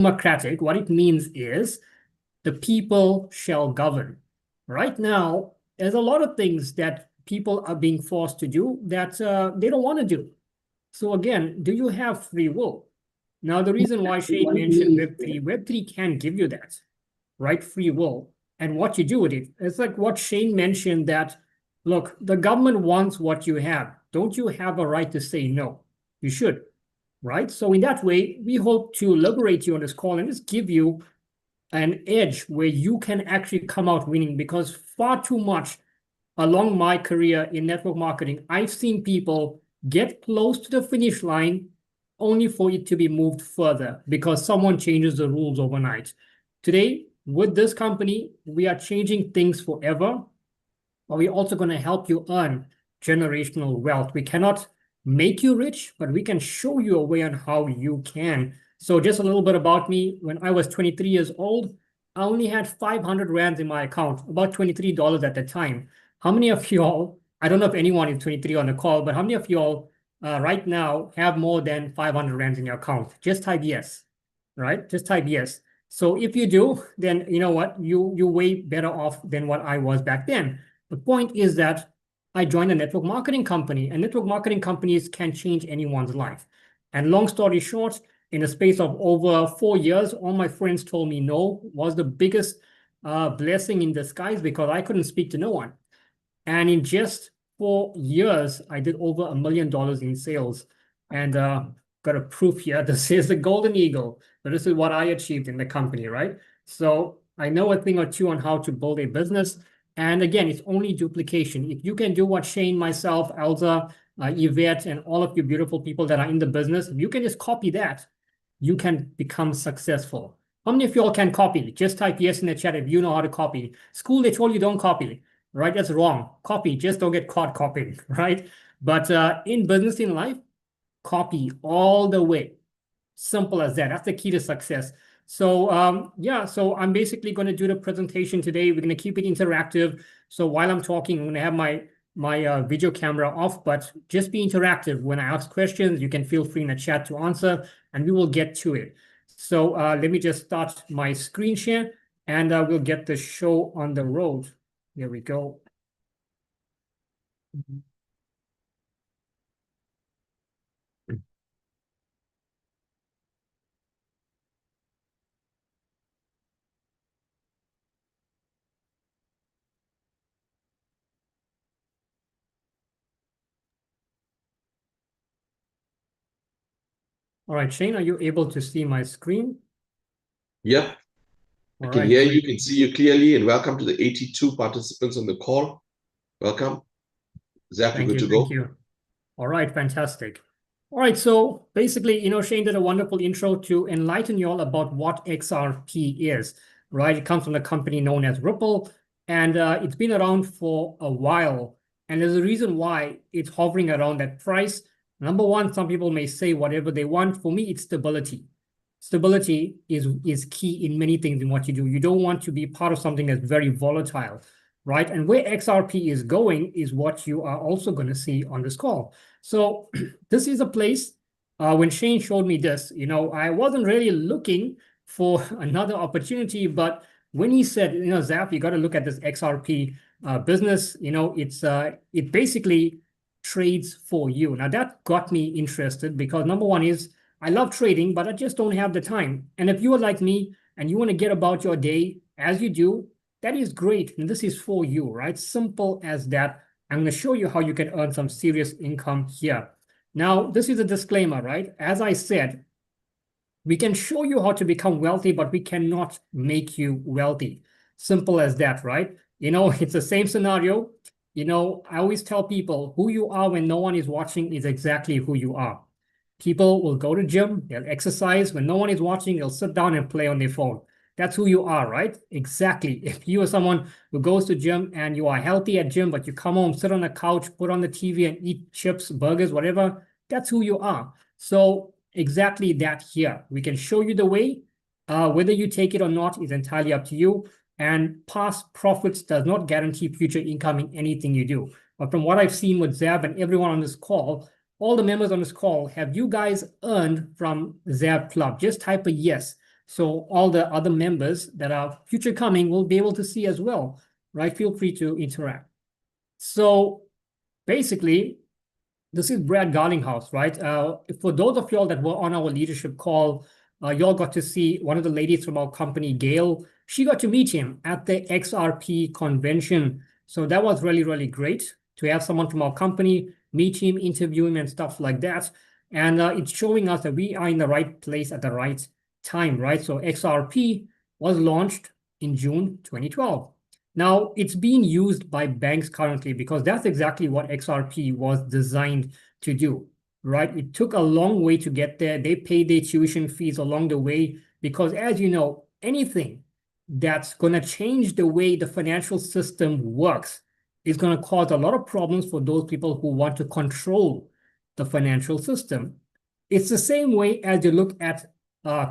democratic, what it means is the people shall govern. Right now, there's a lot of things that people are being forced to do that they don't want to do. So again, do you have free will? Now, the reason why Shane mentioned Web3 can give you that, right? Free will. And what you do with it. It's like what Shane mentioned that, look, the government wants what you have. Don't you have a right to say no? You should, right? So in that way, we hope to liberate you on this call and just give you an edge where you can actually come out winning, because far too much along my career in network marketing, I've seen people get close to the finish line only for it to be moved further because someone changes the rules overnight. Today, with this company, we are changing things forever, but we're also going to help you earn generational wealth. We cannot make you rich, but we can show you a way on how you can. So just a little bit about me. When I was 23 years old, I only had 500 rands in my account, about $23 at the time. How many of y'all, I don't know if anyone is 23 on the call, but how many of y'all right now have more than 500 rands in your account? Just type yes, right? Just type yes. So if you do, then you know what? You're way better off than what I was back then. The point is that I joined a network marketing company, and network marketing companies can change anyone's life. And long story short, in the space of over 4 years, all my friends told me no was the biggest blessing in disguise because I couldn't speak to no one. And in just 4 years, I did over $1 million in sales. And got a proof here. This is the golden eagle. But this is what I achieved in the company, right? So I know a thing or two on how to build a business. And again, it's only duplication. If you can do what Shane, myself, Elza, Yvette, and all of you beautiful people that are in the business, if you can just copy that, you can become successful. How many of y'all can copy? Just type yes in the chat if you know how to copy. School, they told you don't copy, right? That's wrong. Copy, just don't get caught copying, right? But in business, in life, copy all the way. Simple as that. That's the key to success. So yeah, so I'm basically going to do the presentation today. We're going to keep it interactive. So while I'm talking, I'm going to have my video camera off, but just be interactive. When I ask questions, you can feel free in the chat to answer, and we will get to it. So let me just start my screen share, and we'll get the show on the road. There we go. All right, Shane, are you able to see my screen? Yeah, I can hear you, can see you clearly, and welcome to the 82 participants on the call. Welcome. Zaf, you're good to go? Thank you. All right, fantastic. All right, so basically, Shane did a wonderful intro to enlighten you all about what XRP is, right? It comes from a company known as Ripple, and it's been around for a while. And there's a reason why it's hovering around that price. Number one, some people may say whatever they want. For me, it's stability. Stability is key in many things in what you do. You don't want to be part of something that's very volatile, right? And where XRP is going is what you are also going to see on this call. So this is a place, when Shane showed me this, I wasn't really looking for another opportunity, but when he said, Zaf, you got to look at this XRP business, it basically trades for you. Now that got me interested because number one is I love trading, but I just don't have the time. And if you are like me and you want to get about your day as you do, that is great. And this is for you, right? Simple as that. I'm going to show you how you can earn some serious income here. Now, this is a disclaimer, right? As I said, we can show you how to become wealthy, but we cannot make you wealthy. Simple as that, right? It's the same scenario. I always tell people who you are when no one is watching is exactly who you are. People will go to gym, they'll exercise. When no one is watching, they'll sit down and play on their phone. That's who you are, right? Exactly. If you are someone who goes to gym and you are healthy at gym, but you come home, sit on the couch, put on the TV and eat chips, burgers, whatever, that's who you are. So exactly that here. We can show you the way. Whether you take it or not is entirely up to you. And past profits does not guarantee future income in anything you do. But from what I've seen with Zab and everyone on this call, all the members on this call, have you guys earned from Zab Club? Just type a yes. So all the other members that are future coming will be able to see as well, right? Feel free to interact. So basically, this is Brad Garlinghouse, right? For those of y'all that were on our leadership call, y'all got to see one of the ladies from our company, Gail. She got to meet him at the XRP convention. So that was really, really great to have someone from our company meet him, interview him, and stuff like that. And it's showing us that we are in the right place at the right time, right? So XRP was launched in June 2012. Now, it's being used by banks currently because that's exactly what XRP was designed to do, right? It took a long way to get there. They paid their tuition fees along the way because, as you know, anything that's going to change the way the financial system works is going to cause a lot of problems for those people who want to control the financial system. It's the same way as you look at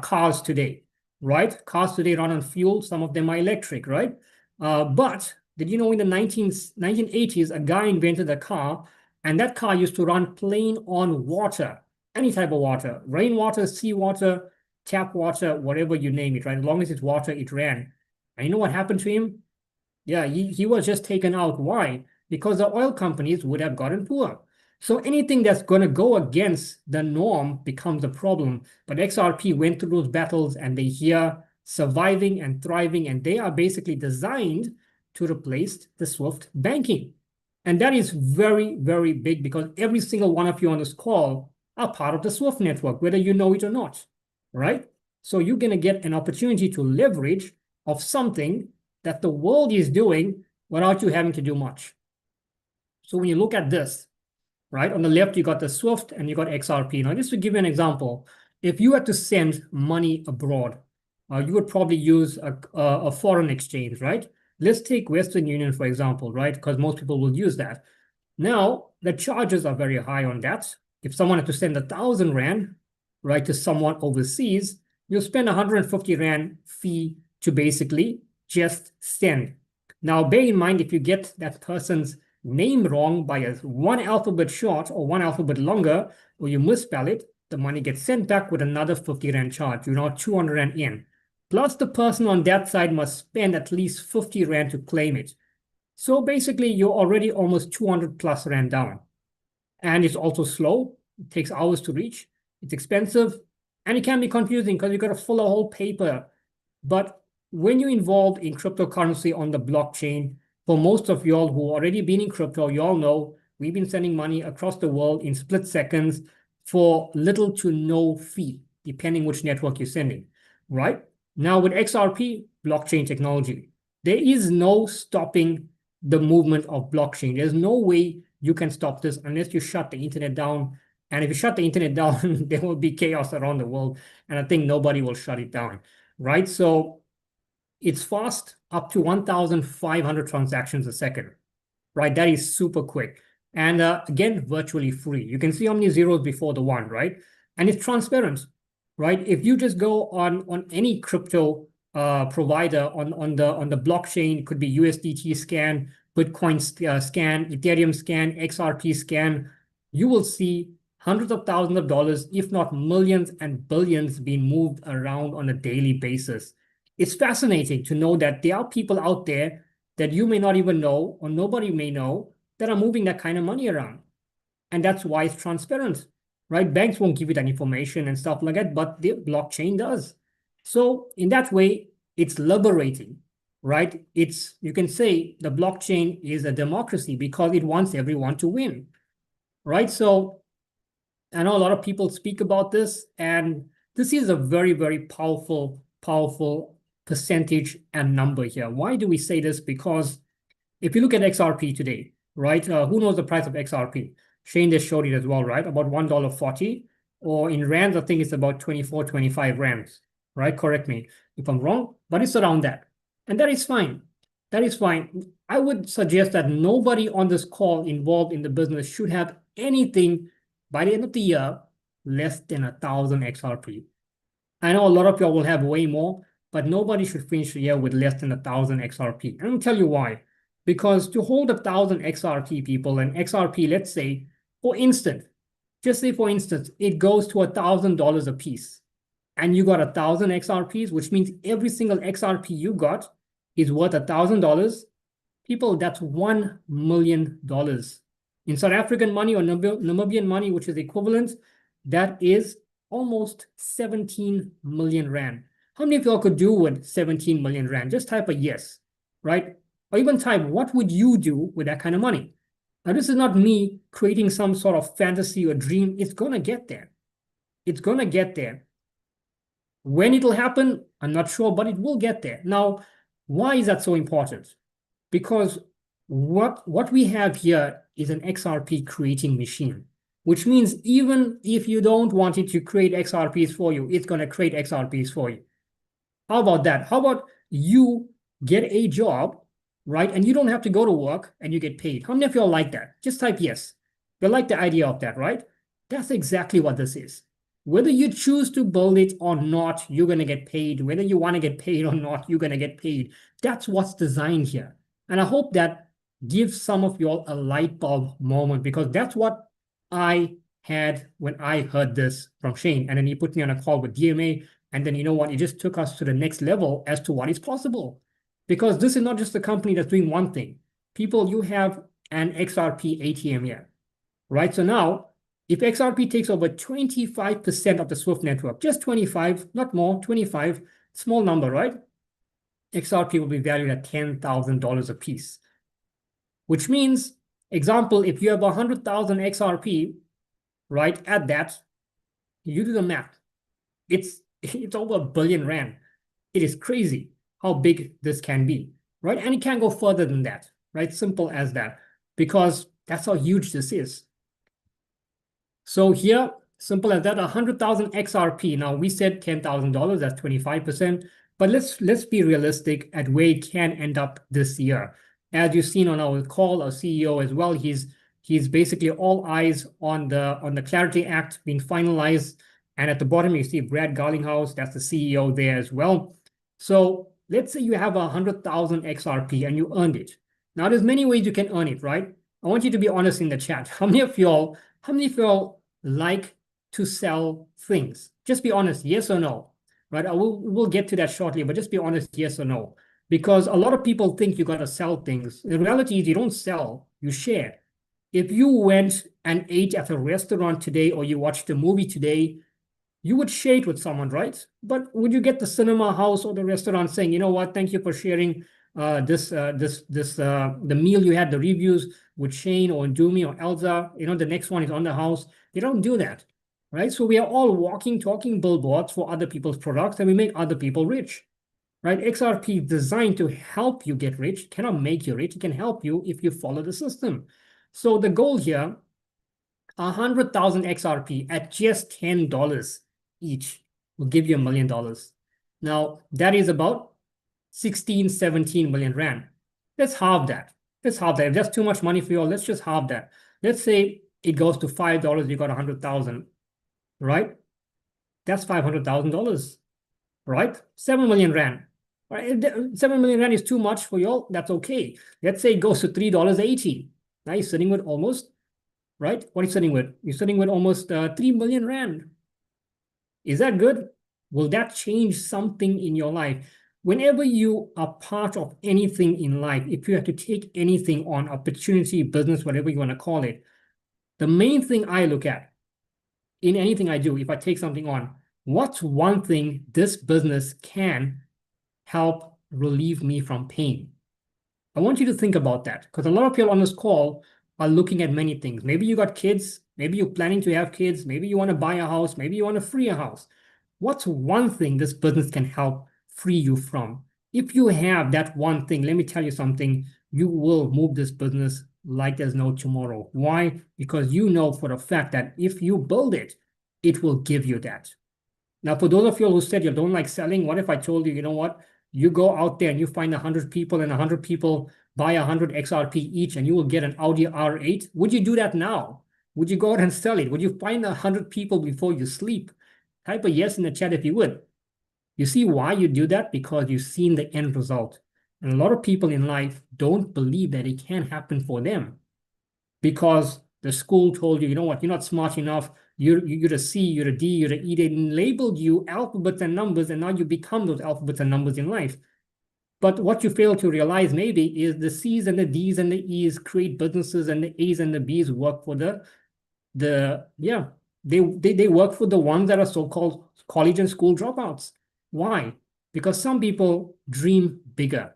cars today, right? Cars today run on fuel. Some of them are electric, right? But did you know in the 1980s, a guy invented a car, and that car used to run plain on water, any type of water, rainwater, seawater, tap water, whatever you name it, right? As long as it's water, it ran. And you know what happened to him? Yeah, he was just taken out. Why? Because the oil companies would have gotten poor. So anything that's going to go against the norm becomes a problem. But XRP went through those battles, and they're here surviving and thriving, and they are basically designed to replace the SWIFT banking. And that is very, very big because every single one of you on this call are part of the SWIFT network, whether you know it or not, right? So you're going to get an opportunity to leverage of something that the world is doing without you having to do much. So when you look at this, right, on the left, you got the SWIFT and you got XRP. Now, just to give you an example, if you had to send money abroad, you would probably use a foreign exchange, right? Let's take Western Union, for example, right? Because most people will use that. Now, the charges are very high on that. If someone had to send 1,000 Rand, right, to someone overseas, you'll spend 150 Rand fee to basically just send. Now, bear in mind, if you get that person's name wrong by one alphabet short or one alphabet longer, or you misspell it, the money gets sent back with another 50 Rand charge. You're now 200 Rand in. Plus, the person on that side must spend at least 50 Rand to claim it. So basically, you're already almost 200 plus Rand down. And it's also slow. It takes hours to reach. It's expensive. And it can be confusing because you've got to fill a whole paper. But when you're involved in cryptocurrency on the blockchain, for most of y'all who already been in crypto, y'all know we've been sending money across the world in split seconds for little to no fee, depending which network you're sending, right? Now with XRP, blockchain technology, there is no stopping the movement of blockchain. There's no way you can stop this unless you shut the internet down. And if you shut the internet down, there will be chaos around the world. And I think nobody will shut it down, right? So it's fast, up to 1,500 transactions a second, right? That is super quick. And again, virtually free. You can see how many zeros before the one, right? And it's transparent, right? If you just go on any crypto provider on the blockchain, it could be USDT scan, Bitcoin scan, Ethereum scan, XRP scan, you will see hundreds of thousands of dollars, if not millions and billions, being moved around on a daily basis. It's fascinating to know that there are people out there that you may not even know or nobody may know that are moving that kind of money around. And that's why it's transparent, right? Banks won't give you that information and stuff like that, but the blockchain does. So in that way, it's liberating, right? You can say the blockchain is a democracy because it wants everyone to win, right? So I know a lot of people speak about this, and this is a very, very powerful percentage and number here. Why do we say this? Because if you look at XRP today, right? Who knows the price of XRP? Shane just showed it as well, right? About $1.40, or in rands, I think it's about 24, 25 rands, right? Correct me if I'm wrong, but it's around that. And that is fine. That is fine. I would suggest that nobody on this call involved in the business should have anything by the end of the year less than 1,000 XRP. I know a lot of y'all will have way more, but nobody should finish the year with less than 1,000 XRP. And I'll tell you why. Because to hold 1,000 XRP, people, and XRP, let's say, for instance, just say for instance, it goes to $1,000 a piece. and you got 1,000 XRPs, which means every single XRP you got is worth $1,000. People, that's $1 million. In South African money or Namibian money, which is equivalent, that is almost 17 million rand. How many of y'all could do with 17 million rand? Just type a yes, right? Or even type, what would you do with that kind of money? Now, this is not me creating some sort of fantasy or dream. It's going to get there. It's going to get there. When it'll happen, I'm not sure, but it will get there. Now, why is that so important? Because what we have here is an XRP creating machine, which means even if you don't want it to create XRPs for you, it's going to create XRPs for you. How about that? How about you get a job, right? And you don't have to go to work and you get paid. How many of y'all like that? Just type yes. You like the idea of that, right? That's exactly what this is. Whether you choose to build it or not, you're going to get paid. Whether you want to get paid or not, you're going to get paid. That's what's designed here. And I hope that gives some of y'all a light bulb moment, because that's what I had when I heard this from Shane. And then he put me on a call with DMA. And then, you know what, it just took us to the next level as to what is possible. Because this is not just a company that's doing one thing. People, you have an XRP ATM here, right? So now, if XRP takes over 25% of the Swift network, just 25, not more, 25, small number, right? XRP will be valued at $10,000 a piece, which means, example, if you have 100,000 XRP, right, at that, you do the math. It's over R1 billion. It is crazy how big this can be, right? And it can go further than that, right? Simple as that, because that's how huge this is. So here, simple as that, 100,000 XRP. Now we said $10,000, that's 25%. But let's be realistic at where it can end up this year. As you've seen on our call, our CEO as well, he's basically all eyes on the Clarity Act being finalized. And at the bottom, you see Brad Garlinghouse, that's the CEO there as well. So let's say you have 100,000 XRP and you earned it. Now there's many ways you can earn it, right? I want you to be honest in the chat. How many of y'all like to sell things? Just be honest, yes or no, right? We'll get to that shortly, but just be honest, yes or no. Because a lot of people think you got to sell things. The reality is you don't sell, you share. If you went and ate at a restaurant today or you watched a movie today, you would share it with someone, right? But would you get the cinema house or the restaurant saying, you know what, thank you for sharing the meal you had, the reviews with Shane or Dumi or Elza, you know, the next one is on the house. They don't do that, right? So we are all walking, talking billboards for other people's products, and we make other people rich, right? XRP is designed to help you get rich. It cannot make you rich. It can help you if you follow the system. So the goal here, 100,000 XRP at just $10 each will give you $1 million. Now, that is about 16, 17 million rand. Let's halve that. Let's halve that. If that's too much money for you all, let's just halve that. Let's say it goes to $5, you got 100,000, right? That's $500,000, right? 7 million rand. Right? 7 million rand is too much for you all. That's okay. Let's say it goes to $3.80. Now you're sitting with almost, right? What are you sitting with? You're sitting with almost 3 million rand. Is that good? Will that change something in your life? Whenever you are part of anything in life, if you have to take anything on, opportunity, business, whatever you want to call it, the main thing I look at in anything I do, if I take something on, what's one thing this business can help relieve me from pain? I want you to think about that, because a lot of people on this call are looking at many things. Maybe you got kids, maybe you're planning to have kids, maybe you want to buy a house, maybe you want to free a house. What's one thing this business can help free you from? If you have that one thing, let me tell you something, you will move this business like there's no tomorrow. Why? Because you know for a fact that if you build it, it will give you that. Now, for those of you who said you don't like selling, what if I told you, you know what? You go out there and you find 100 people and 100 people buy 100 XRP each and you will get an Audi R8. Would you do that now? Would you go out and sell it? Would you find 100 people before you sleep? Type a yes in the chat if you would. You see why you do that? Because you've seen the end result. And a lot of people in life don't believe that it can happen for them because the school told you, you know what, you're not smart enough. You're a C, you're a D, you're an E. They labeled you alphabets and numbers, and now you become those alphabets and numbers in life. But what you fail to realize maybe is the C's and the D's and the E's create businesses, and the A's and the B's work for they work for the ones that are so-called college and school dropouts. Why? Because some people dream bigger.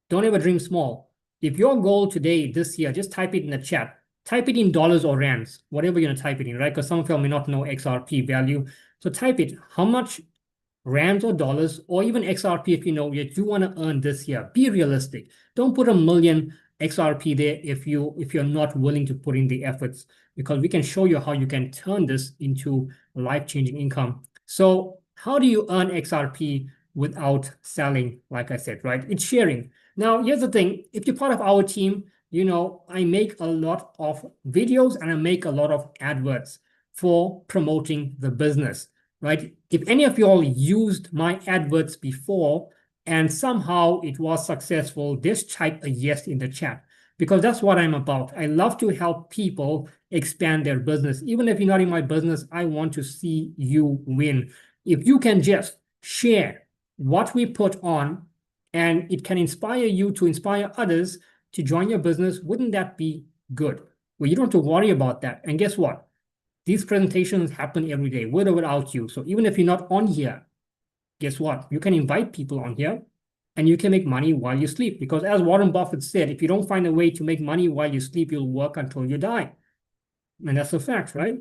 Don't ever dream small. If your goal today, this year, just type it in the chat. Type it in dollars or rands, whatever you're going to type it in, right? Because some of you may not know XRP value. So type it, how much rands or dollars, or even XRP if you know that you want to earn this year. Be realistic. Don't put 1 million XRP there if you're not willing to put in the efforts, because we can show you how you can turn this into life-changing income. So how do you earn XRP without selling? Like I said, right? It's sharing. Now, here's the thing. If you're part of our team, you know, I make a lot of videos and I make a lot of adverts for promoting the business, right? If any of you all used my adverts before and somehow it was successful, just type a yes in the chat, because that's what I'm about. I love to help people expand their business. Even if you're not in my business, I want to see you win. If you can just share what we put on, and it can inspire you to inspire others to join your business, wouldn't that be good? Well, you don't have to worry about that. And guess what? These presentations happen every day, with or without you. So even if you're not on here, guess what? You can invite people on here and you can make money while you sleep. Because as Warren Buffett said, if you don't find a way to make money while you sleep, you'll work until you die. And that's a fact, right?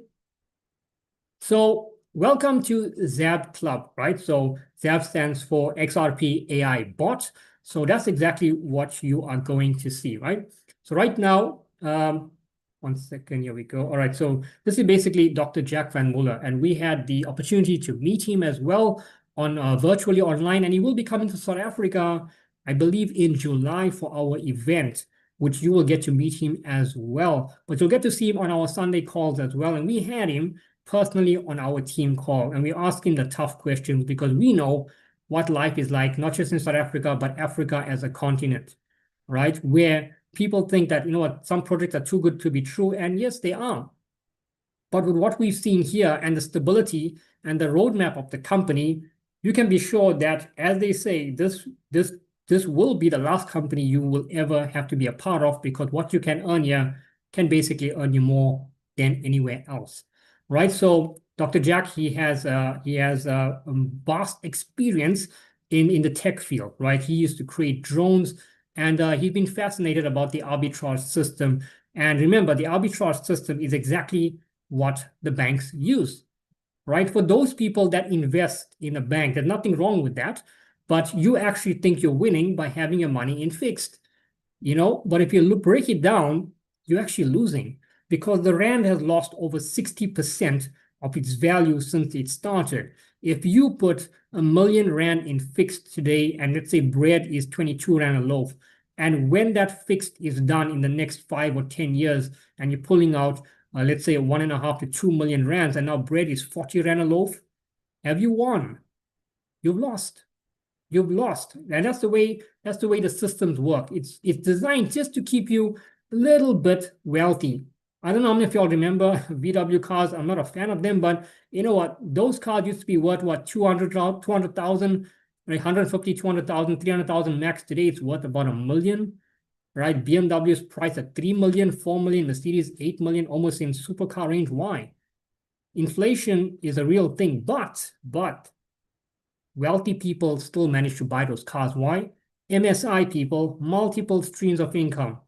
So welcome to ZAB Club, right? So ZAB stands for XRP AI Bot. So that's exactly what you are going to see, right? So right now, 1 second, here we go. All right, so this is basically Dr. Jack Van Muller, and we had the opportunity to meet him as well on virtually online, and he will be coming to South Africa, I believe, in July for our event, which you will get to meet him as well. But you'll get to see him on our Sunday calls as well, and we had him personally on our team call, and we asked him the tough questions because we know what life is like, not just in South Africa, but Africa as a continent, right? Where people think that, you know what, some projects are too good to be true, and yes, they are. But with what we've seen here and the stability and the roadmap of the company, you can be sure that, as they say, this will be the last company you will ever have to be a part of, because what you can earn here can basically earn you more than anywhere else, right? So Dr. Jack, he has vast experience in the tech field, right? He used to create drones, and he's been fascinated about the arbitrage system. And remember, the arbitrage system is exactly what the banks use, right? For those people that invest in a bank, there's nothing wrong with that, but you actually think you're winning by having your money in fixed, you know? But if you break it down, you're actually losing, because the rand has lost over 60% of its value since it started. If you put 1 million rand in fixed today, and let's say bread is 22 rand a loaf, and when that fixed is done in the next 5 or 10 years, and you're pulling out, let's say 1.5 to 2 million rands, and now bread is 40 rand a loaf, have you won? You've lost. You've lost. And that's the way the systems work. It's designed just to keep you a little bit wealthy. I don't know how many of y'all remember VW cars. I'm not a fan of them, but you know what? Those cars used to be worth what, 200,000, right? 150, 200,000, 300,000 max. Today it's worth about 1 million, right? BMW's priced at 3 million, 4 million, Mercedes 8 million, almost in supercar range. Why? Inflation is a real thing, but wealthy people still manage to buy those cars. Why? MSI people, multiple streams of income.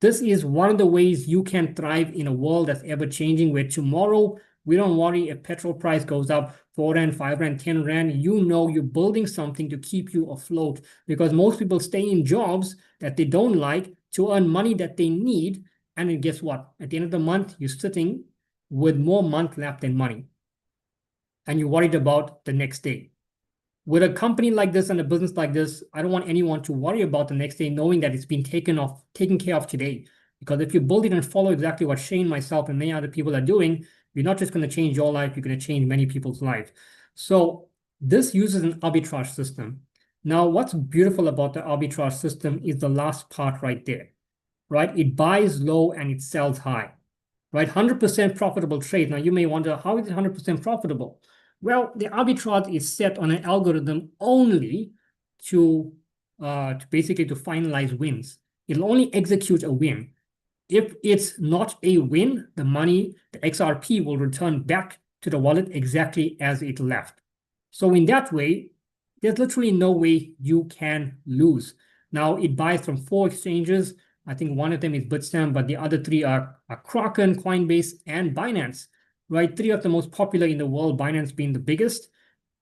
This is one of the ways you can thrive in a world that's ever changing, where tomorrow we don't worry if petrol price goes up 4 rand, 5 rand, 10 rand. You know you're building something to keep you afloat, because most people stay in jobs that they don't like to earn money that they need. And then guess what? At the end of the month, you're sitting with more month left than money, and you're worried about the next day. With a company like this and a business like this, I don't want anyone to worry about the next day, knowing that it's been taken care of today. Because if you build it and follow exactly what Shane, myself, and many other people are doing, you're not just going to change your life, you're going to change many people's lives. So this uses an arbitrage system. Now, what's beautiful about the arbitrage system is the last part right there, right? It buys low and it sells high. right? 100% profitable trade. Now, you may wonder, how is it 100% profitable? Well, the arbitrage is set on an algorithm only to basically to finalize wins. It'll only execute a win. If it's not a win, the money, the XRP will return back to the wallet exactly as it left. So in that way, there's literally no way you can lose. Now, it buys from 4 exchanges. I think one of them is Bitstamp, but the other 3 are Kraken, Coinbase, and Binance, right? 3 of the most popular in the world, Binance being the biggest.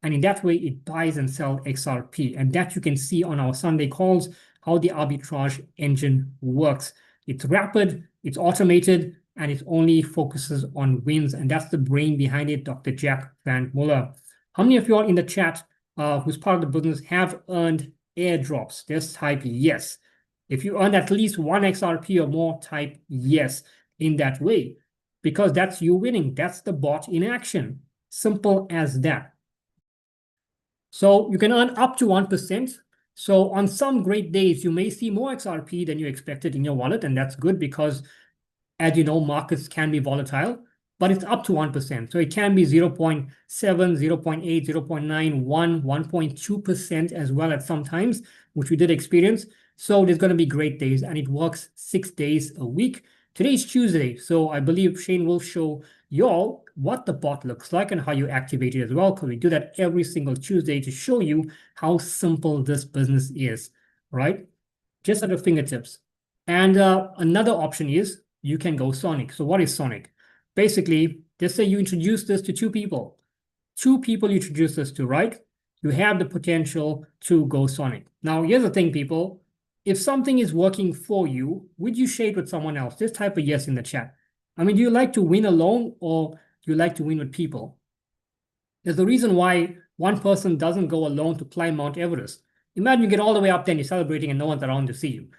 And in that way, it buys and sells XRP. And that you can see on our Sunday calls, how the arbitrage engine works. It's rapid, it's automated, and it only focuses on wins. And that's the brain behind it, Dr. Jack Van Muller. How many of you all in the chat who's part of the business have earned airdrops? Just type yes. If you earn at least 1 XRP or more, type yes in that way, because that's you winning. That's the bot in action. Simple as that. So you can earn up to 1%. So on some great days, you may see more XRP than you expected in your wallet, and that's good because, as you know, markets can be volatile, but it's up to 1%. So it can be 0.7, 0.8, 0.9, 1, 1.2% as well at some times, which we did experience. So there's going to be great days, and it works 6 days a week. Today's Tuesday, so I believe Shane will show you all what the bot looks like and how you activate it as well, because we do that every single Tuesday to show you how simple this business is, right? Just at your fingertips. And another option is you can go Sonic. So what is Sonic? Basically, let's say you introduce this to 2 people. 2 people you introduce this to, right? You have the potential to go Sonic. Now, here's the thing, people. If something is working for you, would you share it with someone else? Just type a yes in the chat. I mean, do you like to win alone, or do you like to win with people? There's a reason why one person doesn't go alone to climb Mount Everest. Imagine you get all the way up there and you're celebrating and no one's around to see you.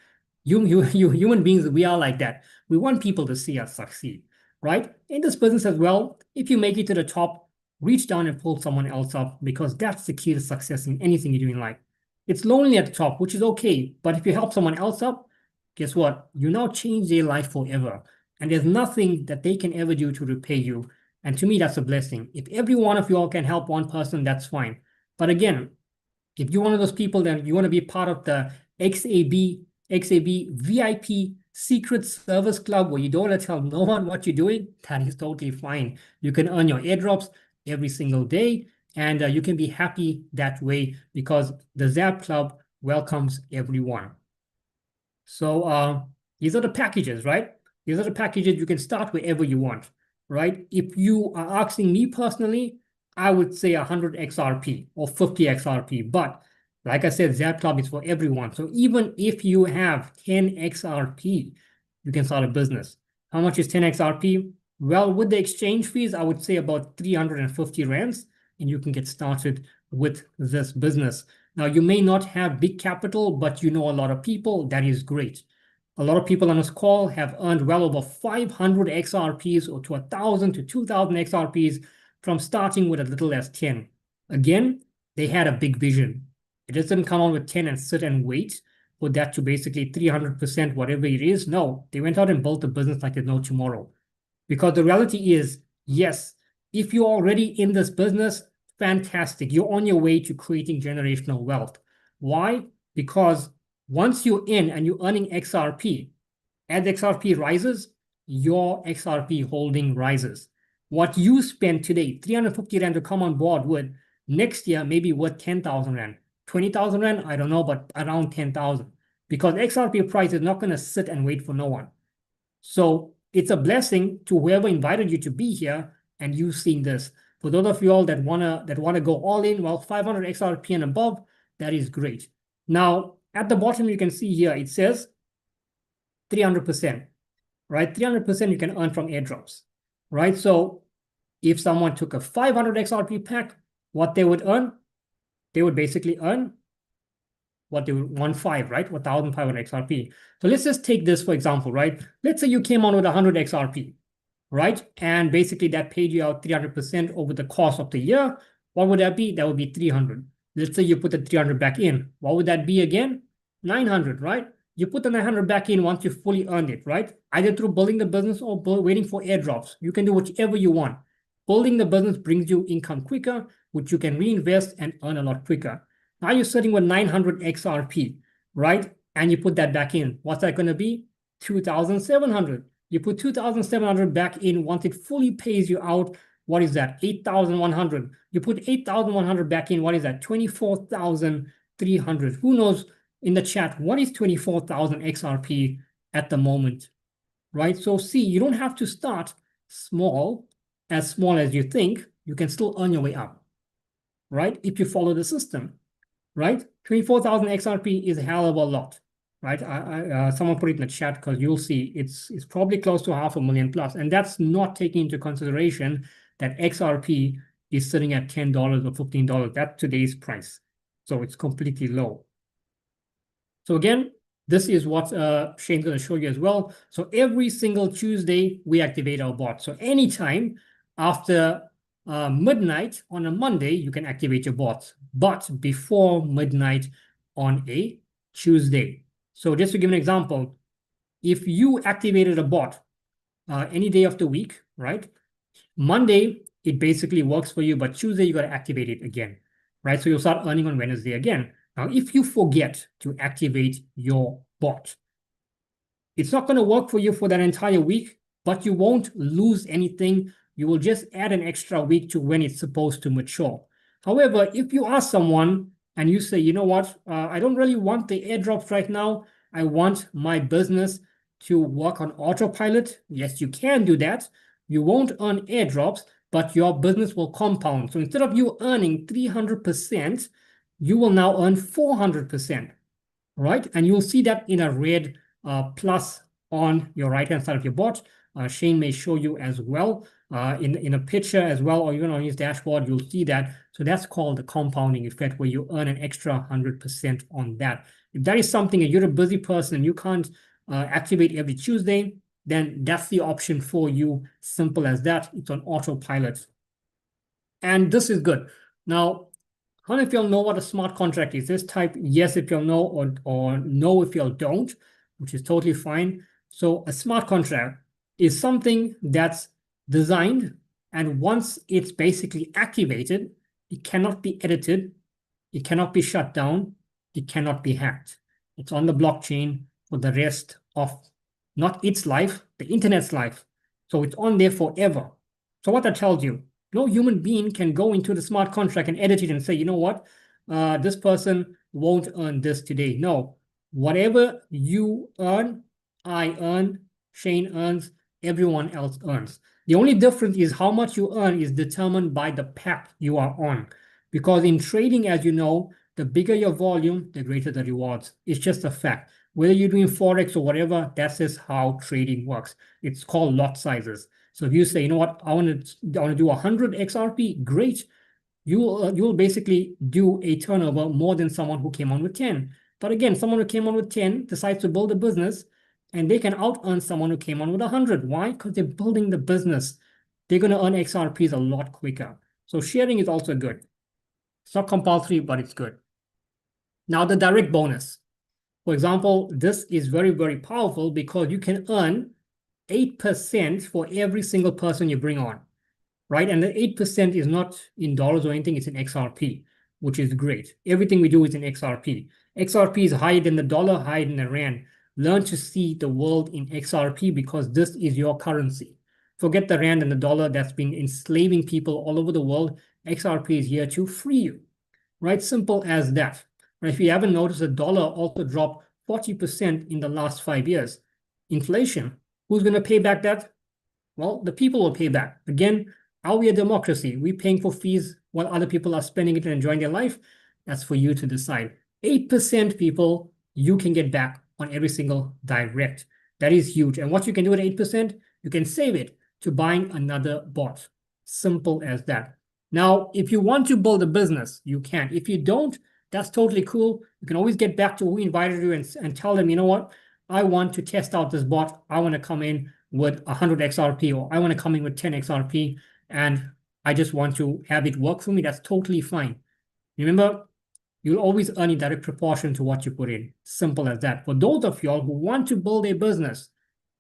You human beings, we are like that. We want people to see us succeed, right? In this business as well, if you make it to the top, reach down and pull someone else up, because that's the key to success in anything you do in life. It's lonely at the top, which is okay. But if you help someone else up, guess what? You now change their life forever. And there's nothing that they can ever do to repay you. And to me, that's a blessing. If every one of you all can help one person, that's fine. But again, if you're one of those people that you want to be part of the XAB VIP Secret Service Club, where you don't want to tell no one what you're doing, that is totally fine. You can earn your airdrops every single day. And you can be happy that way, because the ZAB Club welcomes everyone. So these are the packages, right? These are the packages. You can start wherever you want, right? If you are asking me personally, I would say 100 XRP or 50 XRP. But like I said, ZAB Club is for everyone. So even if you have 10 XRP, you can start a business. How much is 10 XRP? Well, with the exchange fees, I would say about 350 rands. And you can get started with this business. Now, you may not have big capital, but you know a lot of people. That is great. A lot of people on this call have earned well over 500 XRPs, or to 1,000 to 2,000 XRPs from starting with as little as 10. Again, they had a big vision. It doesn't come on with 10 and sit and wait for that to basically 300%, whatever it is. No, they went out and built a business like there's no tomorrow. Because the reality is, yes, if you're already in this business, fantastic. You're on your way to creating generational wealth. Why? Because once you're in and you're earning XRP, as XRP rises, your XRP holding rises. What you spend today, 350 Rand to come on board with, next year maybe worth 10,000 Rand. 20,000 Rand, I don't know, but around 10,000. Because XRP price is not going to sit and wait for no one. So it's a blessing to whoever invited you to be here and you seeing this. For those of you all that wanna go all in, well, 500 XRP and above, that is great. Now, at the bottom, you can see here, it says 300%, right? 300% you can earn from airdrops, right? So if someone took a 500 XRP pack, what they would earn, they would basically earn what they would 1.5, right? 1,500 XRP. So let's just take this for example, right? Let's say you came on with 100 XRP, right? And basically that paid you out 300% over the course of the year. What would that be? That would be 300. Let's say you put the 300 back in. What would that be again? 900, right? you put the 900 back in once you fully earned it, right? Either through building the business or waiting for airdrops. You can do whichever you want. Building the business brings you income quicker, which you can reinvest and earn a lot quicker. Now you're sitting with 900 XRP, right? And you put that back in. What's that going to be? 2,700. You put 2,700 back in once it fully pays you out. What is that? 8,100. You put 8,100 back in. What is that? 24,300. Who knows in the chat, what is 24,000 XRP at the moment, right? So see, you don't have to start small as you think. You can still earn your way up, right? If you follow the system, right? 24,000 XRP is a hell of a lot, right? Someone put it in the chat because you'll see it's probably close to 500,000 plus. And that's not taking into consideration that XRP is sitting at $10 or $15. That's today's price. So it's completely low. So again, this is what Shane's going to show you as well. So every single Tuesday, we activate our bot. So anytime after midnight on a Monday, you can activate your bots, but before midnight on a Tuesday. So just to give an example, if you activated a bot any day of the week, right? Monday, it basically works for you, but Tuesday, you got to activate it again, right? So you'll start earning on Wednesday again. Now, if you forget to activate your bot, it's not going to work for you for that entire week, but you won't lose anything. You will just add an extra week to when it's supposed to mature. However, if you ask someone and you say, you know what, I don't really want the airdrops right now. I want my business to work on autopilot. Yes, you can do that. You won't earn airdrops, but your business will compound. So instead of you earning 300%, you will now earn 400%, right? And you'll see that in a red plus on your right-hand side of your bot. Shane may show you as well in a picture as well, or even on his dashboard, you'll see that. So that's called the compounding effect, where you earn an extra 100% on that. If that is something and you're a busy person and you can't activate every Tuesday, then that's the option for you. Simple as that. It's on autopilot. And this is good. Now, how many of y'all know what a smart contract is? Just type yes if y'all know, or no if y'all don't, which is totally fine. So a smart contract is something that's designed, and once it's basically activated, it cannot be edited, it cannot be shut down, it cannot be hacked. It's on the blockchain for the rest of not its life, the internet's life. So it's on there forever. So what that tells you, no human being can go into the smart contract and edit it and say, you know what, this person won't earn this today. No, whatever you earn, I earn, Shane earns, everyone else earns. The only difference is how much you earn is determined by the path you are on. Because in trading, as you know, the bigger your volume, the greater the rewards. It's just a fact. Whether you're doing Forex or whatever, that's just how trading works. It's called lot sizes. So if you say, you know what, I want to do 100 XRP, great. You'll basically do a turnover more than someone who came on with 10. But again, someone who came on with 10 decides to build a business, and they can out-earn someone who came on with 100. Why? Because they're building the business. They're going to earn XRPs a lot quicker. So sharing is also good. It's not compulsory, but it's good. Now, the direct bonus. For example, this is very, very powerful because you can earn 8% for every single person you bring on, right? And the 8% is not in dollars or anything, it's in XRP, which is great. Everything we do is in XRP. XRP is higher than the dollar, higher than the rand. Learn to see the world in XRP because this is your currency. Forget the rand and the dollar that's been enslaving people all over the world. XRP is here to free you, right? Simple as that. Right? If you haven't noticed, the dollar also dropped 40% in the last 5 years. Inflation. Who's going to pay back that? Well, the people will pay back. Again, are we a democracy? We're paying for fees while other people are spending it and enjoying their life? That's for you to decide. 8% people, you can get back on every single direct. That is huge. And what you can do at 8%, you can save it to buying another bot. Simple as that. Now, if you want to build a business, you can. If you don't, that's totally cool. You can always get back to who invited you and tell them, you know what? I want to test out this bot. I want to come in with 100 XRP, or I want to come in with 10 XRP, and I just want to have it work for me. That's totally fine. Remember, You'll always earn in direct proportion to what you put in. Simple as that. For those of y'all who want to build a business,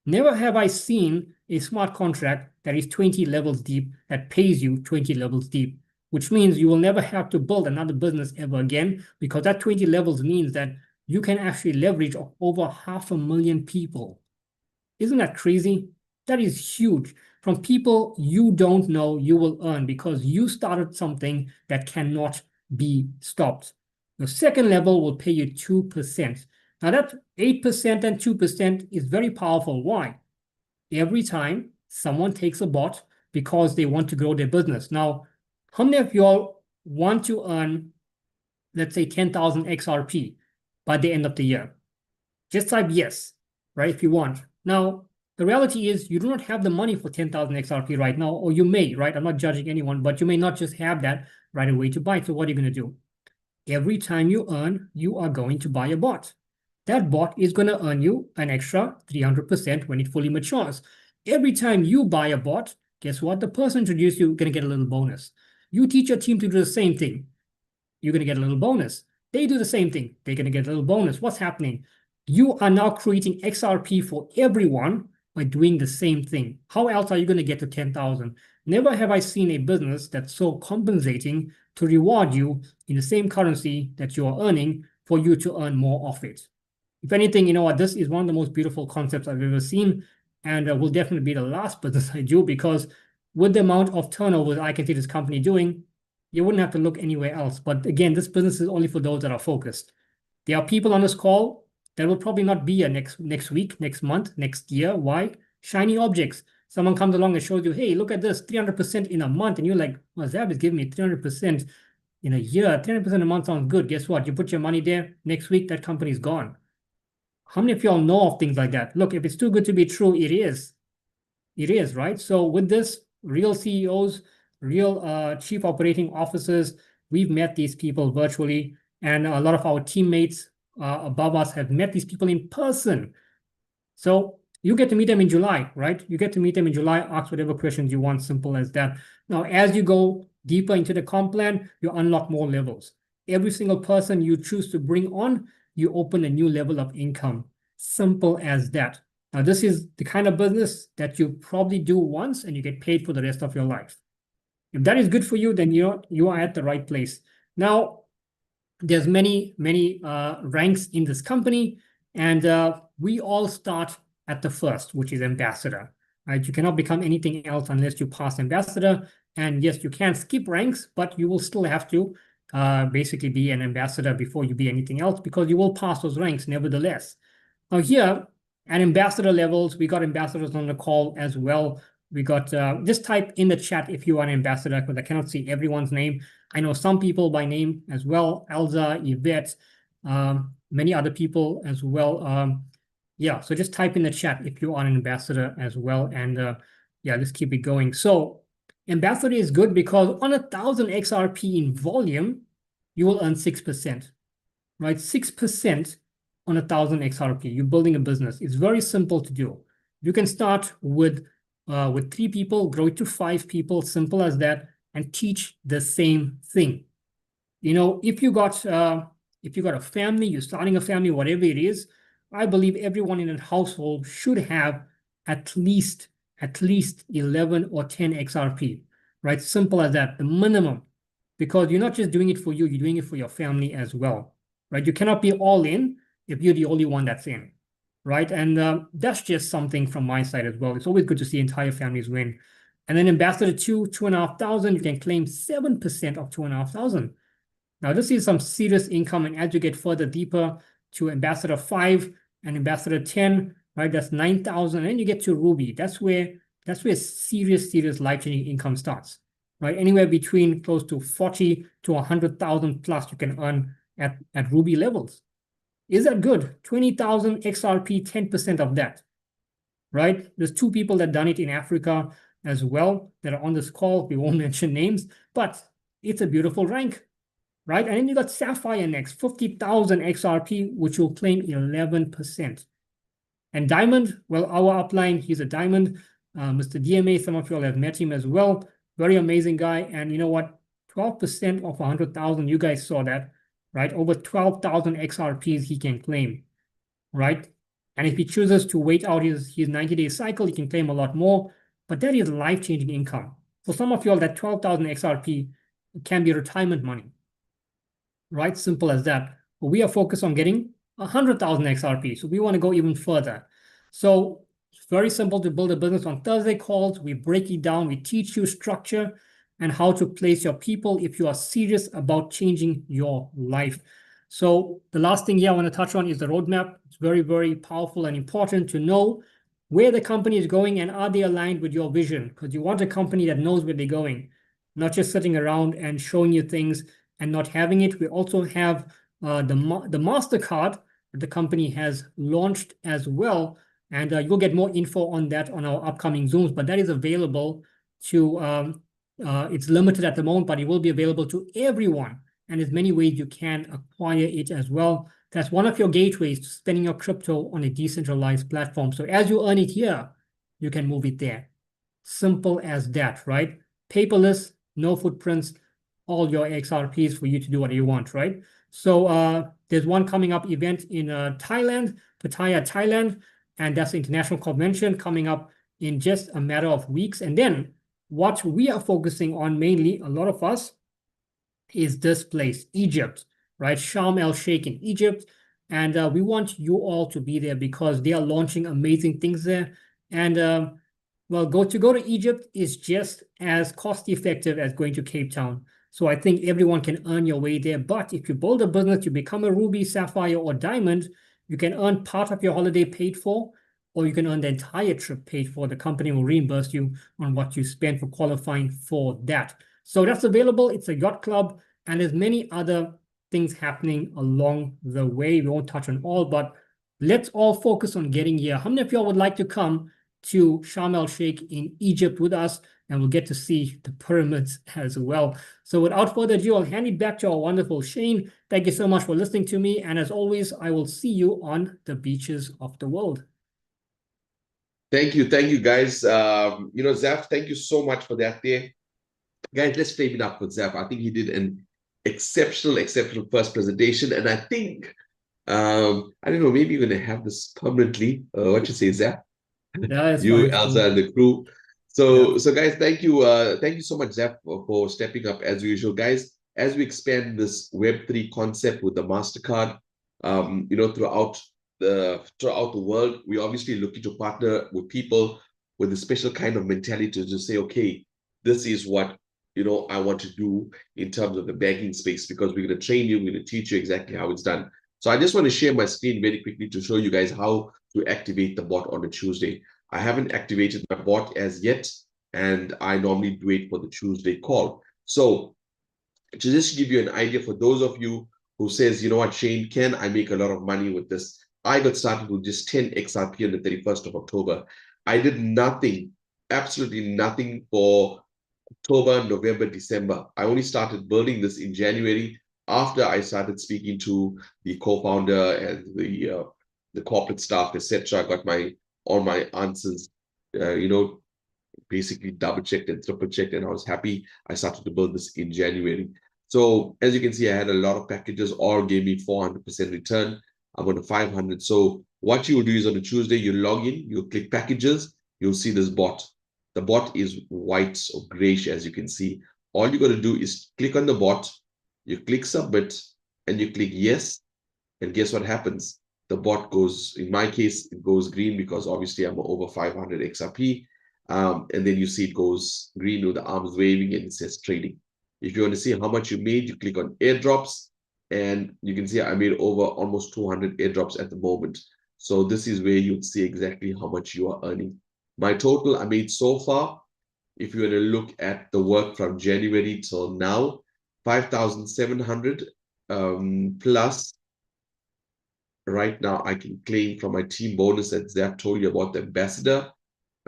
never have I seen a smart contract that is 20 levels deep, that pays you 20 levels deep, which means you will never have to build another business ever again, because that 20 levels means that you can actually leverage over 500,000 people. Isn't that crazy? That is huge. From people you don't know, you will earn because you started something that cannot be stopped. The second level will pay you 2%. Now that 8% and 2% is very powerful. Why? Every time someone takes a bot because they want to grow their business. Now, how many of y'all want to earn, let's say, 10,000 XRP by the end of the year? Just type yes, right, if you want. Now, the reality is you do not have the money for 10,000 XRP right now, or you may, right? I'm not judging anyone, but you may not just have that right away to buy. So what are you going to do? Every time you earn, you are going to buy a bot. That bot is going to earn you an extra 300% when it fully matures. Every time you buy a bot, guess what? The person introduced you going to get a little bonus. You teach your team to do the same thing. You're going to get a little bonus. They do the same thing. They're going to get a little bonus. What's happening? You are now creating XRP for everyone by doing the same thing. How else are you going to get to 10,000? Never have I seen a business that's so compensating to reward you in the same currency that you are earning for you to earn more of it. If anything, you know what? This is one of the most beautiful concepts I've ever seen, and will definitely be the last business I do, because with the amount of turnover I can see this company doing, you wouldn't have to look anywhere else. But again, this business is only for those that are focused. There are people on this call that will probably not be here next week, next month, next year. Why? Shiny objects. Someone comes along and shows you, hey, look at this, 300% in a month. And you're like, well, Zab is giving me 300% in a year. 300% a month sounds good. Guess what? You put your money there, next week, that company's gone. How many of y'all know of things like that? Look, if it's too good to be true, it is. It is, right? So with this, real CEOs, real chief operating officers, we've met these people virtually, and a lot of our teammates above us have met these people in person. So you get to meet them in July, right? You get to meet them in July, ask whatever questions you want, simple as that. Now, as you go deeper into the comp plan, you unlock more levels. Every single person you choose to bring on, you open a new level of income. Simple as that. Now, this is the kind of business that you probably do once and you get paid for the rest of your life. If that is good for you, then you are at the right place. Now, there's many ranks in this company, and we all start at the first, which is ambassador. Right? You cannot become anything else unless you pass ambassador. And yes, you can skip ranks, but you will still have to basically be an ambassador before you be anything else, because you will pass those ranks nevertheless. Now here, at ambassador levels, we got ambassadors on the call as well. We got, just type in the chat if you are an ambassador, because I cannot see everyone's name. I know some people by name as well, Elza, Yvette, many other people as well. Yeah, so just type in the chat if you are an ambassador as well. And yeah, let's keep it going. So ambassador is good because on 1,000 XRP in volume, you will earn 6%, right? 6% on 1,000 XRP. You're building a business. It's very simple to do. You can start with 3 people, grow it to 5 people, simple as that, and teach the same thing. You know, if you got a family, you're starting a family, whatever it is, I believe everyone in a household should have at least 11 or 10 XRP, right? Simple as that, the minimum, because you're not just doing it for you, you're doing it for your family as well, right? You cannot be all in if you're the only one that's in, right? And that's just something from my side as well. It's always good to see entire families win. And then ambassador 2, 2,500, you can claim 7% of 2,500. Now, this is some serious income, and as you get further deeper to ambassador 5 and ambassador 10, right, that's 9,000, and you get to Ruby. That's where serious life-changing income starts, right? Anywhere between close to 40 to 100,000 plus you can earn at Ruby levels. Is that good? 20,000 XRP, 10% of that, right? There's 2 people that done it in Africa as well that are on this call. We won't mention names, but it's a beautiful rank, right? And then you got Sapphire next, 50,000 XRP, which will claim 11%. And Diamond, well, our upline, he's a Diamond. Mr. DMA, some of you all have met him as well. Very amazing guy. And you know what? 12% of 100,000, you guys saw that. right? Over 12,000 XRPs he can claim, right? And if he chooses to wait out his 90-day cycle, he can claim a lot more. But that is life-changing income. For some of y'all, that 12,000 XRP can be retirement money, right? Simple as that. But we are focused on getting 100,000 XRP. So we want to go even further. So it's very simple to build a business. On Thursday calls, we break it down. We teach you structure and how to place your people if you are serious about changing your life. So the last thing here I want to touch on is the roadmap. It's very, very powerful and important to know where the company is going and are they aligned with your vision, because you want a company that knows where they're going, not just sitting around and showing you things and not having it. We also have the MasterCard that the company has launched as well. And you'll get more info on that on our upcoming Zooms, but that is available to, it's limited at the moment, but it will be available to everyone. And there's many ways you can acquire it as well. That's one of your gateways to spending your crypto on a decentralized platform. So as you earn it here, you can move it there. Simple as that, right? Paperless, no footprints, all your XRPs for you to do what you want, right? So there's one coming up event in Thailand, Pattaya, Thailand, and that's the international convention coming up in just a matter of weeks. And then what we are focusing on mainly, a lot of us, is this place, Egypt, right? Sharm el-Sheikh in Egypt. And we want you all to be there because they are launching amazing things there. And well, to go to Egypt is just as cost effective as going to Cape Town. So I think everyone can earn your way there. But if you build a business, you become a ruby, sapphire, or diamond, you can earn part of your holiday paid for, or you can earn the entire trip paid for. The company will reimburse you on what you spent for qualifying for that. So that's available. It's a yacht club, and there's many other things happening along the way. We won't touch on all, but let's all focus on getting here. How many of y'all would like to come to Sharm el-Sheikh in Egypt with us, and we'll get to see the pyramids as well. So without further ado, I'll hand it back to our wonderful Shane. Thank you so much for listening to me. And as always, I will see you on the beaches of the world. Thank you, guys. Zaf, thank you so much for that there. Guys, let's flame it up with Zaf. I think he did an exceptional first presentation. And I think, I don't know, maybe you're going to have this permanently. What you say, Zaf? Yeah, you, fine. Elsa, and the crew. So guys, thank you so much, Zaf, for stepping up as usual. Guys, as we expand this Web3 concept with the MasterCard, throughout the world, we're obviously looking to partner with people with a special kind of mentality to say, okay, this is what I want to do in terms of the banking space, because we're going to train you, we're going to teach you exactly how it's done. So I just want to share my screen very quickly to show you guys how to activate the bot on a Tuesday. I haven't activated my bot as yet, and I normally do it for the Tuesday call. So to just give you an idea, for those of you who says, you know what, Shane, can I make a lot of money with this? I got started with just 10 XRP on the 31st of October. I did nothing, absolutely nothing for October, November, December. I only started building this in January after I started speaking to the co-founder and the corporate staff, etc. I got all my answers, basically double-checked and triple-checked, and I was happy. I started to build this in January. So as you can see, I had a lot of packages, all gave me 400% return. I'm on a 500. So what you will do is on a Tuesday, you log in, you click packages, you'll see this bot. The bot is white or grayish, as you can see. All you got to do is click on the bot, you click submit, and you click yes. And guess what happens? The bot goes, in my case, it goes green because obviously I'm over 500 XRP. And then you see it goes green with the arms waving and it says trading. If you want to see how much you made, you click on airdrops, and you can see I made over almost 200 airdrops at the moment. So this is where you'd see exactly how much you are earning. My total I made so far, if you were to look at the work from January till now, 5,700 plus. Right now, I can claim from my team bonus that Zaf told you about the ambassador,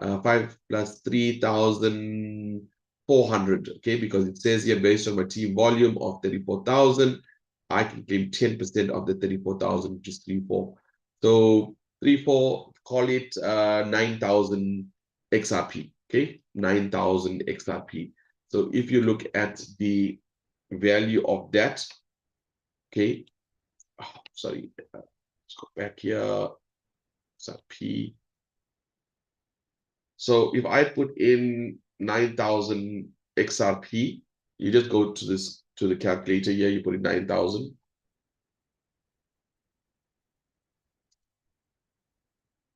5 plus 3,400. Okay, because it says here based on my team volume of 34,000, I can claim 10% of the 34,000, which is 3,4. So 3,4, call it 9,000 XRP. Okay, 9,000 XRP. So if you look at the value of that, Okay. Oh, sorry. Let's go back here. XRP. So if I put in 9,000 XRP, you just go to the calculator here, you put in 9,000.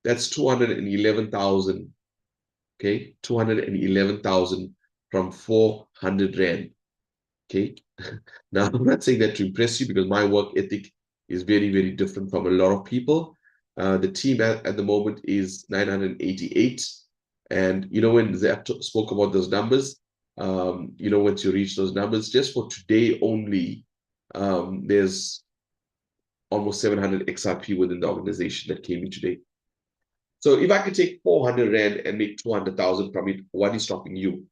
That's 211,000. Okay, 211,000 from 400 Rand. Okay. Now, I'm not saying that to impress you because my work ethic is very, very different from a lot of people. The team at the moment is 988. And when Zaf spoke about those numbers, once you reach those numbers, just for today only, there's almost 700 XRP within the organization that came in today. So if I could take 400 Rand and make 200,000 from it, what is stopping you?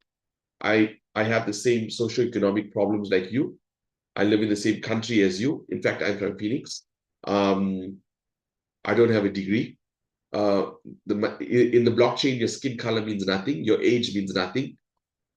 I have the same socioeconomic problems like you. I live in the same country as you. In fact, I'm from Phoenix. I don't have a degree. In the blockchain, your skin color means nothing. Your age means nothing.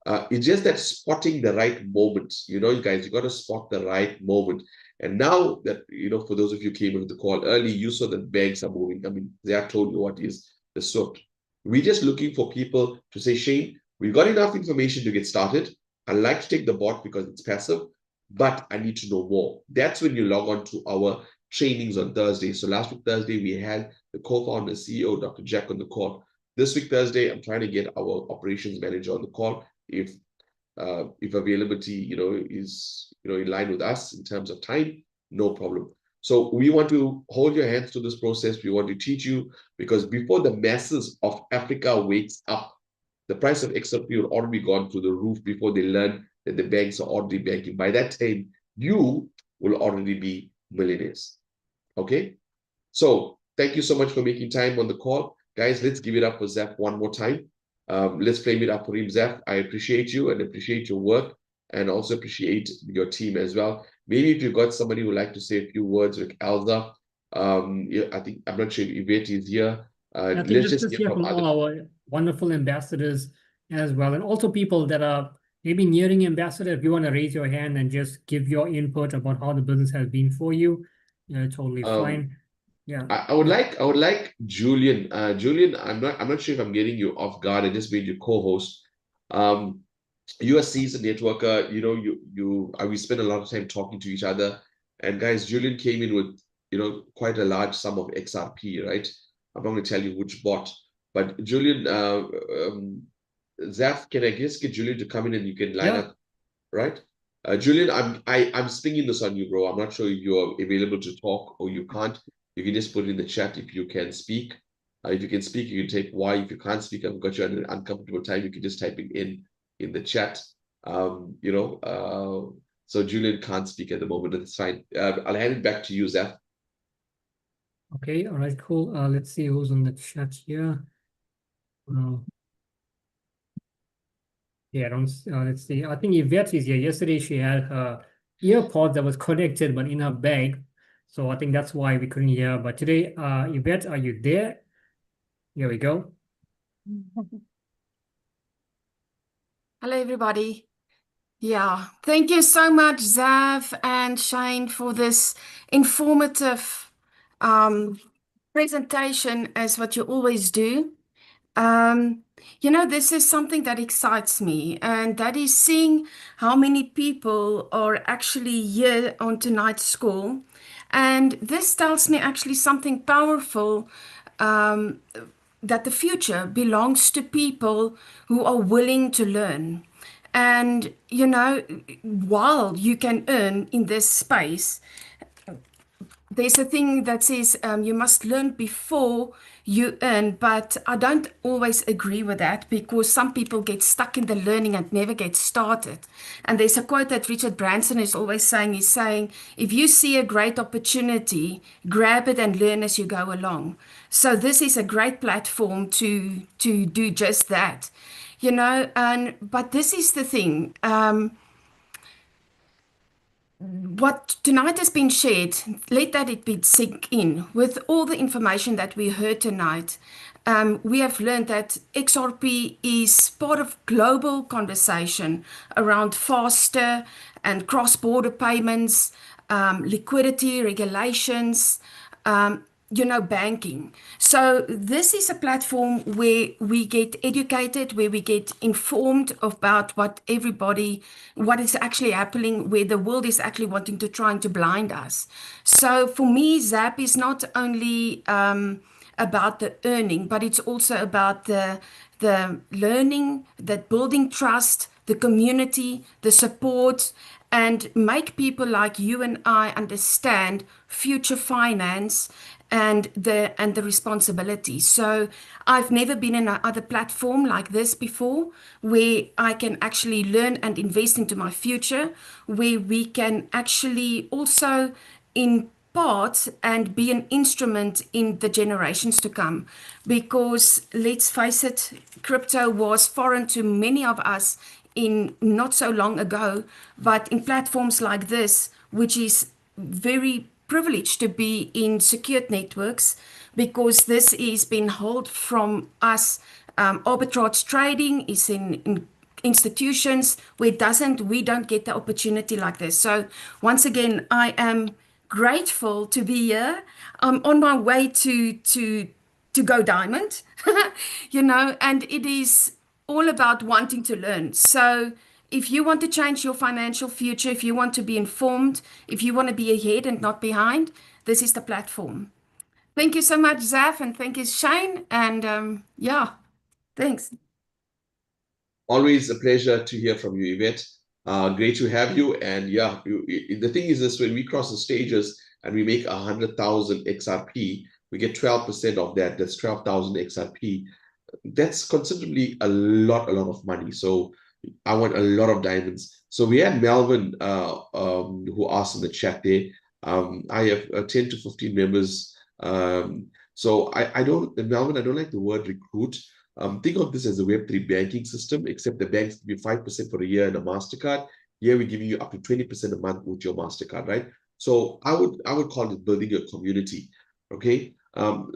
It's just that spotting the right moment. You guys, you got to spot the right moment. And now that, for those of you who came into the call early, you saw that banks are moving. I mean, they have told you what is the SWIFT. We're just looking for people to say, Shane, we've got enough information to get started. I like to take the bot because it's passive, but I need to know more. That's when you log on to our trainings on Thursday. So last week, Thursday, we had the co-founder, CEO, Dr. Jack on the call. This week, Thursday, I'm trying to get our operations manager on the call. If availability, is, in line with us in terms of time, no problem. So we want to hold your hands to this process. We want to teach you because before the masses of Africa wakes up, the price of XRP will already gone through the roof before they learn that the banks are already banking. By that time, you will already be millionaires. Okay? So thank you so much for making time on the call. Guys, let's give it up for Zaf one more time. Let's flame it up for him, Zaf. I appreciate you and appreciate your work and also appreciate your team as well. Maybe if you've got somebody who would like to say a few words, like Elza, I think, I'm not sure if Yvette is here. I think Let's let's just just hear hear from from other. all our wonderful ambassadors as well, and also people that are maybe nearing ambassador. If you want to raise your hand and just give your input about how the business has been for you, totally fine. Yeah. I would like Julian. Julian, I'm not sure if I'm getting you off guard. I just made you co-host. You're a seasoned networker. We spend a lot of time talking to each other. And guys, Julian came in with quite a large sum of XRP, right? I'm not going to tell you which bot, but Julian, Zaf, can I just get Julian to come in and you can line up, right? Julian, I'm spinging this on you, bro. I'm not sure if you're available to talk or you can't. You can just put it in the chat if you can speak. If you can speak, you can take Y. If you can't speak, I've got you at an uncomfortable time. You can just type it in the chat. So Julian can't speak at the moment. That's fine. I'll hand it back to you, Zaf. Okay. All right. Cool. Let's see who's on the chat here. Yeah, I don't. Let's see. I think Yvette is here. Yesterday she had her earpods that was connected, but in her bag. So I think that's why we couldn't hear. But today, Yvette, are you there? Here we go. Hello, everybody. Yeah, thank you so much, Zav and Shane, for this informative presentation, as what you always do. This is something that excites me, and that is seeing how many people are actually here on tonight's call. And this tells me actually something powerful, that the future belongs to people who are willing to learn. And, while you can earn in this space, there's a thing that says you must learn before you earn, but I don't always agree with that because some people get stuck in the learning and never get started. And there's a quote that Richard Branson is always saying, he's saying, if you see a great opportunity, grab it and learn as you go along. So this is a great platform to do just that, but this is the thing. What tonight has been shared, let that it be sink in. With all the information that we heard tonight, we have learned that XRP is part of global conversation around faster and cross-border payments, liquidity regulations, banking. So this is a platform where we get educated, where we get informed about what is actually happening, where the world is actually trying to blind us. So for me, ZAP is not only about the earning, but it's also about the learning, the building trust, the community, the support, and make people like you and I understand future finance and the responsibility. So I've never been in another platform like this before, where I can actually learn and invest into my future, where we can actually also impart and be an instrument in the generations to come. Because let's face it, crypto was foreign to many of us in not so long ago, but in platforms like this, which is very privileged to be in secured networks, because this is been held from us. Arbitrage trading is in institutions where we don't get the opportunity like this. So once again, I am grateful to be here. I'm on my way to go diamond, and it is all about wanting to learn. So if you want to change your financial future, if you want to be informed, if you want to be ahead and not behind, this is the platform. Thank you so much, Zaf, and thank you, Shane. And yeah, thanks. Always a pleasure to hear from you, Yvette. Great to have you. And yeah, the thing is this: when we cross the stages and we make 100,000 XRP, we get 12% of that. That's 12,000 XRP. That's considerably a lot of money. So I want a lot of diamonds. So we had Melvin who asked in the chat there. I have 10 to 15 members. So I don't, Melvin, I don't like the word recruit. Think of this as a Web3 banking system, except the banks give you 5% for a year and a MasterCard. Here we're giving you up to 20% a month with your MasterCard, right? So I would call it building a community, okay?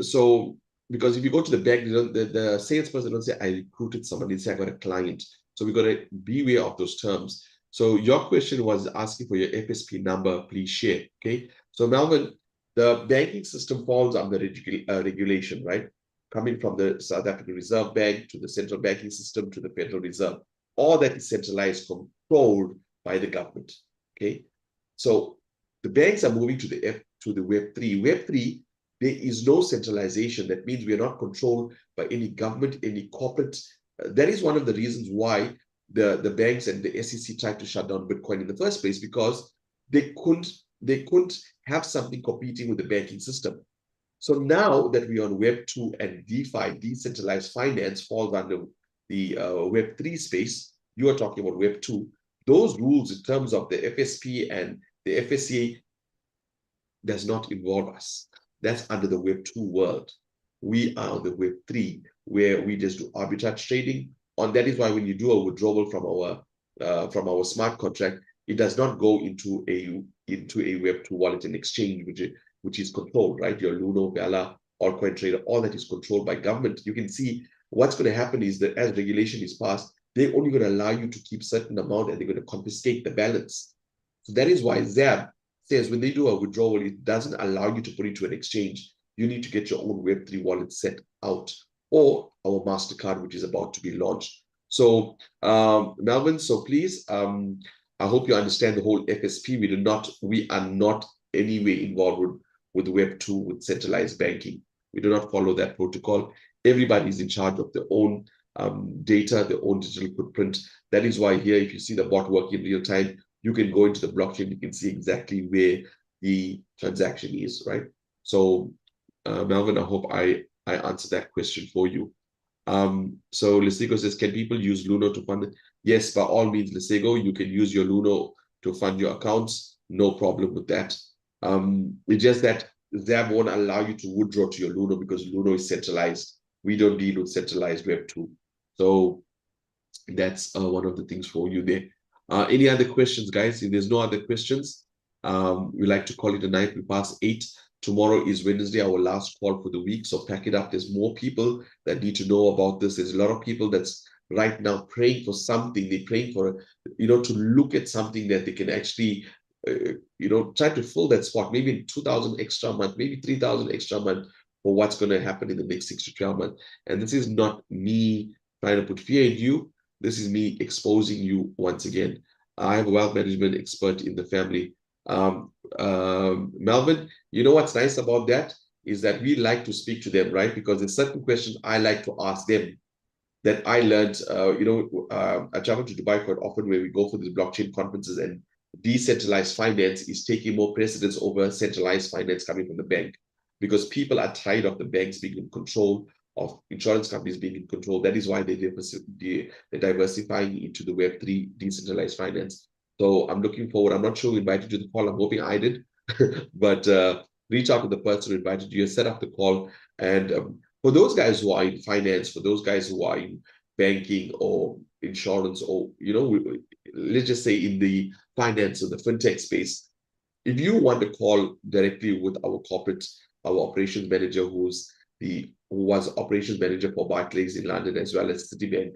So because if you go to the bank, the salesperson don't say, I recruited somebody, they say, I got a client. So we got to beware of those terms. So your question was asking for your FSP number, please share, okay? So Melvin, the banking system falls under regulation, right? Coming from the South African Reserve Bank to the central banking system to the Federal Reserve. All that is centralized, controlled by the government, okay? So the banks are moving to the Web3. Web3, there is no centralization. That means we are not controlled by any government, any corporate. That is one of the reasons why the banks and the SEC tried to shut down Bitcoin in the first place, because they couldn't have something competing with the banking system. So now that we are on Web 2 and DeFi, decentralized finance, falls under the Web 3 space, you are talking about Web 2. Those rules in terms of the FSP and the FSA does not involve us. That's under the Web 2 world. We are on the Web 3, where we just do arbitrage trading. And that is why when you do a withdrawal from our smart contract, it does not go into a Web 2 wallet and exchange, which is controlled, right? Your Luno, Gala, altcoin trader, all that is controlled by government. You can see what's going to happen is that as regulation is passed, they're only going to allow you to keep certain amount and they're going to confiscate the balance. So that is why ZAB says when they do a withdrawal, it doesn't allow you to put it to an exchange. You need to get your own Web3 wallet set out, or our MasterCard, which is about to be launched. So Melvin, so please, I hope you understand the whole FSP. We are not anyway involved with Web 2, with centralized banking. We do not follow that protocol. Everybody is in charge of their own data, their own digital footprint. That is why here, if you see the bot working in real time, you can go into the blockchain, you can see exactly where the transaction is, right? So Melvin, I hope I answered that question for you. So Lesego says, can people use Luno to fund it? Yes, by all means, Lesego, you can use your Luno to fund your accounts. No problem with that. It's just that ZAB won't allow you to withdraw to your Luno because Luno is centralized. We don't deal with centralized Web 2. So that's one of the things for you there. Any other questions, guys? If there's no other questions, we like to call it a night. We pass 8. Tomorrow is Wednesday, our last call for the week. So pack it up. There's more people that need to know about this. There's a lot of people that's right now praying for something. They're praying for, to look at something that they can actually try to fill that spot, maybe 2,000 extra a month, maybe 3,000 extra a month for what's going to happen in the next 6 to 12 months. And this is not me trying to put fear in you. This is me exposing you once again. I have a wealth management expert in the family. Melvin, you know what's nice about that is that we like to speak to them, right? Because there's certain questions I like to ask them that I learned. I travel to Dubai quite often where we go for these blockchain conferences, and decentralized finance is taking more precedence over centralized finance coming from the bank, because people are tired of the banks being in control, of insurance companies being in control. That is why they're diversifying into the Web3 decentralized finance. So I'm looking forward. I'm not sure who invited you to the call. I'm hoping I did, but reach out to the person who invited you, set up the call. And for those guys who are in finance, for those guys who are in banking or insurance, or let's just say in the finance or the fintech space, if you want to call directly with our operations manager, who was operations manager for Barclays in London as well as Citibank,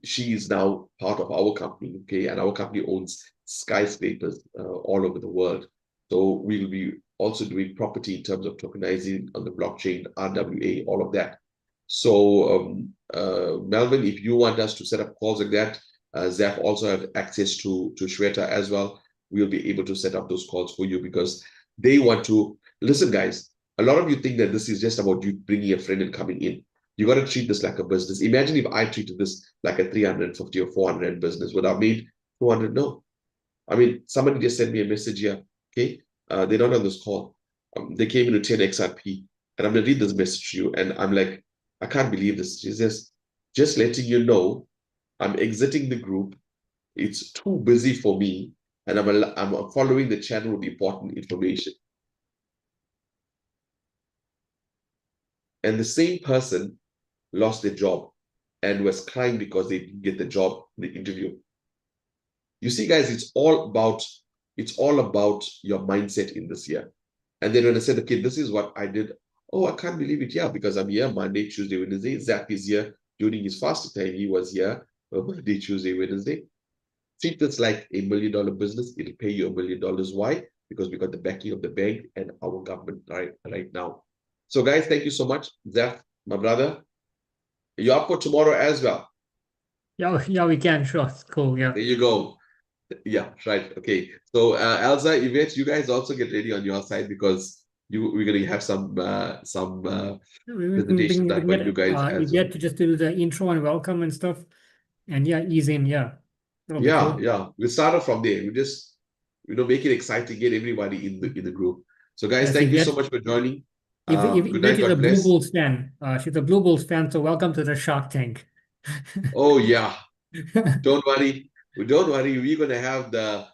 she is now part of our company, okay, and our company owns skyscrapers all over the world. So we will be also doing property in terms of tokenizing on the blockchain, RWA, all of that. So Melvin, if you want us to set up calls like that, Zaf also have access to Shweta as well. We'll be able to set up those calls for you, because they want to listen, guys. A lot of you think that this is just about you bringing a friend and coming in. You got to treat this like a business. Imagine if I treated this like a 350 or 400 business. Would I have made 200? No. I mean, somebody just sent me a message here. Okay, they're not on this call. They came into 10 XRP, and I'm gonna read this message to you. And I'm like, I can't believe this. She says, just letting you know, I'm exiting the group. It's too busy for me, and I'm following the channel with important information. And the same person lost their job and was crying because they didn't get the job, the interview. You see, guys, it's all about your mindset in this year. And then when I said, okay, this is what I did. Oh, I can't believe it. Yeah, because I'm here Monday, Tuesday, Wednesday. Zach is here during his fasting time. He was here Monday, Tuesday, Wednesday. Treat this like $1 million business. It'll pay you $1 million. Why? Because we got the backing of the bank and our government right now. So, guys, thank you so much. Zaf, my brother, you're up for tomorrow as well. Yeah, we can. Sure. Cool. Yeah. There you go. Yeah, right. Okay. So, Elsa, Yvette, you guys also get ready on your side, because we're going to have some presentation done by you guys as we well. get to just do the intro and welcome and stuff, and yeah, ease in. Yeah. That'll be cool. Yeah. We started from there. We just, make it exciting, get everybody in the group. So, guys, Yes, thank you so much for joining. Good night, Yvette is a God Blue bless. Bulls fan. She's a Blue Bulls fan, so welcome to the Shark Tank. Oh, yeah. Don't worry. We're going to have the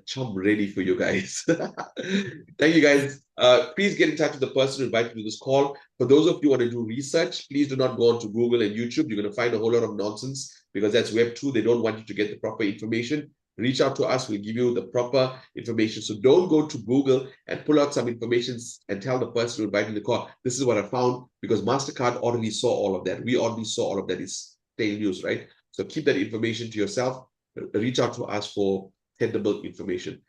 chum ready for you guys. Thank you, guys. Please get in touch with the person who invited you to this call. For those of you who want to do research, please do not go onto Google and YouTube. You're going to find a whole lot of nonsense, because that's Web 2. They don't want you to get the proper information. Reach out to us. We'll give you the proper information. So don't go to Google and pull out some information and tell the person who invited you to the call, this is what I found, because MasterCard already saw all of that. We already saw all of that. It's stale news, right? So keep that information to yourself. Reach out to us for tangible information.